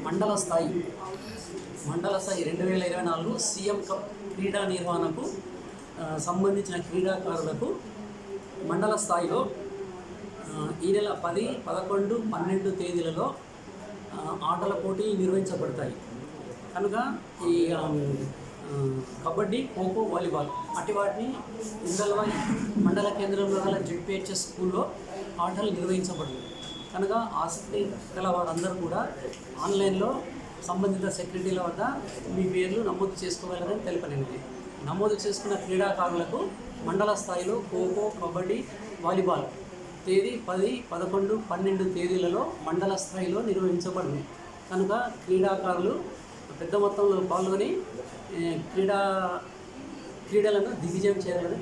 మండల స్థాయి 2024 CM cup క్రీడా నిర్వహణకు సంబంధించిన క్రీడాకారులకు మండల స్థాయిలో ఈ నెల 10, 11, 12 తేదీలలో ఆటల పోటీలు నిర్వహించబడతాయి. కనుక ఈ కబడ్డీ, ఖోఖో, వాలీబాల్ అటు వాటిని ఇందల్వాయి మండల కేంద్రంలో గల జెడ్పీహెచ్ఎస్ స్కూల్లో ఆటలు నిర్వహించబడతాయి. కనుక ఆసక్తి గల వారందరూ కూడా ఆన్లైన్లో సంబంధిత సెక్రటరీల వద్ద మీ పేర్లు నమోదు చేసుకోగలరని తెలుపనింది. నమోదు చేసుకున్న క్రీడాకారులకు మండల స్థాయిలో ఖోఖో, కబడ్డీ, వాలీబాల్ తేదీ 10, 11, 12 తేదీలలో మండల స్థాయిలో నిర్వహించబడును. కనుక క్రీడాకారులు పెద్ద మొత్తంలో పాల్గొని క్రీడలను దిగ్విజయం చేయాలని